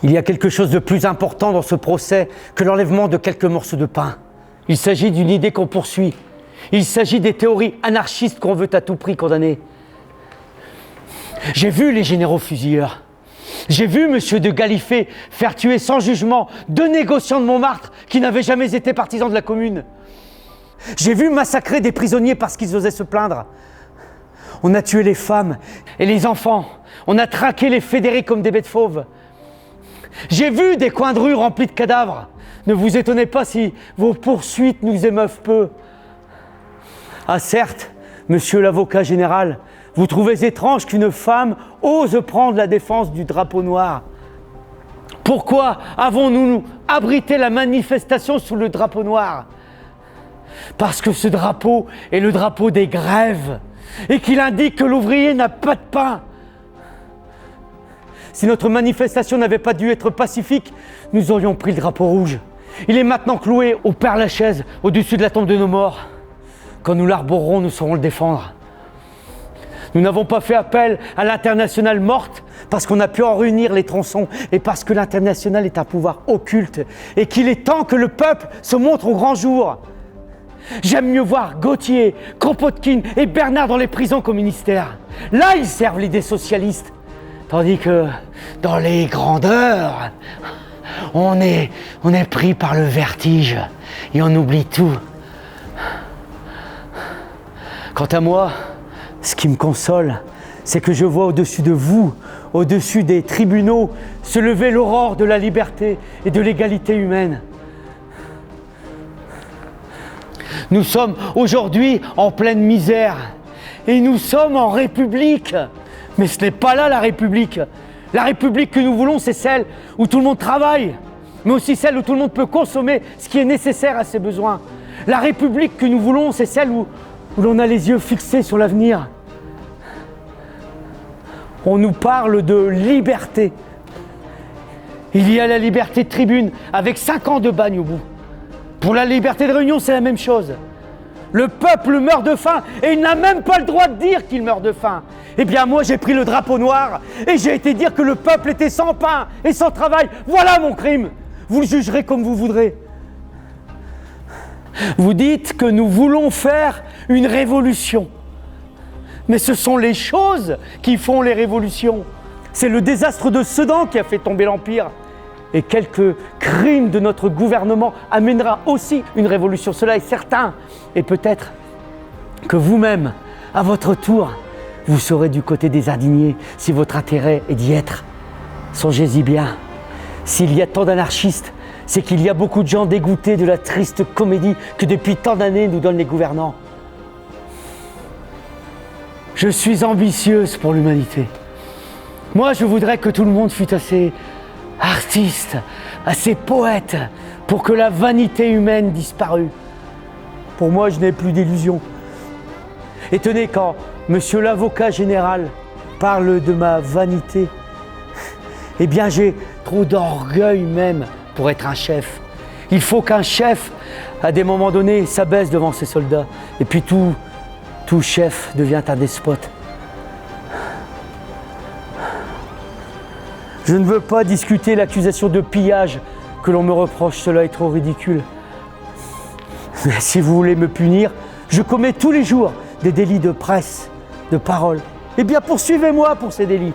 Il y a quelque chose de plus important dans ce procès que l'enlèvement de quelques morceaux de pain. Il s'agit d'une idée qu'on poursuit. Il s'agit des théories anarchistes qu'on veut à tout prix condamner. J'ai vu les généraux fusilleurs. J'ai vu M. de Galifet faire tuer sans jugement 2 négociants de Montmartre qui n'avaient jamais été partisans de la Commune. J'ai vu massacrer des prisonniers parce qu'ils osaient se plaindre. On a tué les femmes et les enfants. On a traqué les fédérés comme des bêtes fauves. J'ai vu des coins de rue remplis de cadavres. Ne vous étonnez pas si vos poursuites nous émeuvent peu. Ah certes, monsieur l'avocat général, vous trouvez étrange qu'une femme ose prendre la défense du drapeau noir. Pourquoi avons-nous abrité la manifestation sous le drapeau noir ? Parce que ce drapeau est le drapeau des grèves et qu'il indique que l'ouvrier n'a pas de pain. Si notre manifestation n'avait pas dû être pacifique, nous aurions pris le drapeau rouge. Il est maintenant cloué au Père-Lachaise, au-dessus de la tombe de nos morts. Quand nous l'arborerons, nous saurons le défendre. Nous n'avons pas fait appel à l'internationale morte parce qu'on a pu en réunir les tronçons et parce que l'internationale est un pouvoir occulte et qu'il est temps que le peuple se montre au grand jour. J'aime mieux voir Gautier, Kropotkin et Bernard dans les prisons qu'au ministère. Là, ils servent l'idée socialiste. Tandis que dans les grandeurs, on est pris par le vertige et on oublie tout. Quant à moi, ce qui me console, c'est que je vois au-dessus de vous, au-dessus des tribunaux, se lever l'aurore de la liberté et de l'égalité humaine. Nous sommes aujourd'hui en pleine misère et nous sommes en République. Mais ce n'est pas là la République. La République que nous voulons, c'est celle où tout le monde travaille, mais aussi celle où tout le monde peut consommer ce qui est nécessaire à ses besoins. La République que nous voulons, c'est celle où l'on a les yeux fixés sur l'avenir. On nous parle de liberté. Il y a la liberté de tribune, avec 5 ans de bagne au bout. Pour la liberté de réunion, c'est la même chose. Le peuple meurt de faim et il n'a même pas le droit de dire qu'il meurt de faim. Eh bien moi j'ai pris le drapeau noir et j'ai été dire que le peuple était sans pain et sans travail. Voilà mon crime. Vous le jugerez comme vous voudrez. Vous dites que nous voulons faire une révolution. Mais ce sont les choses qui font les révolutions. C'est le désastre de Sedan qui a fait tomber l'Empire. Et quelques crimes de notre gouvernement amènera aussi une révolution. Cela est certain. Et peut-être que vous-même, à votre tour, vous serez du côté des indignés si votre intérêt est d'y être. Songez-y bien. S'il y a tant d'anarchistes, c'est qu'il y a beaucoup de gens dégoûtés de la triste comédie que depuis tant d'années nous donnent les gouvernants. Je suis ambitieuse pour l'humanité. Moi, je voudrais que tout le monde fût assez artiste, assez poète, pour que la vanité humaine disparût. Pour moi, je n'ai plus d'illusions. Et tenez, quand monsieur l'avocat général parle de ma vanité, eh bien j'ai trop d'orgueil même pour être un chef. Il faut qu'un chef, à des moments donnés, s'abaisse devant ses soldats. Et puis tout chef devient un despote. Je ne veux pas discuter l'accusation de pillage que l'on me reproche, cela est trop ridicule. Mais si vous voulez me punir, je commets tous les jours des délits de presse, de parole. Eh bien poursuivez-moi pour ces délits.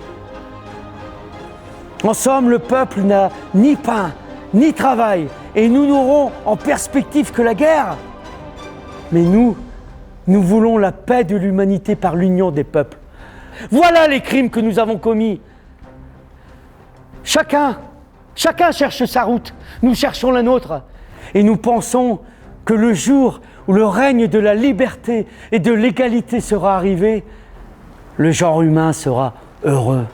En somme, le peuple n'a ni pain, ni travail, et nous n'aurons en perspective que la guerre. Mais nous voulons la paix de l'humanité par l'union des peuples. Voilà les crimes que nous avons commis. Chacun cherche sa route, nous cherchons la nôtre. Et nous pensons que le jour où le règne de la liberté et de l'égalité sera arrivé, le genre humain sera heureux.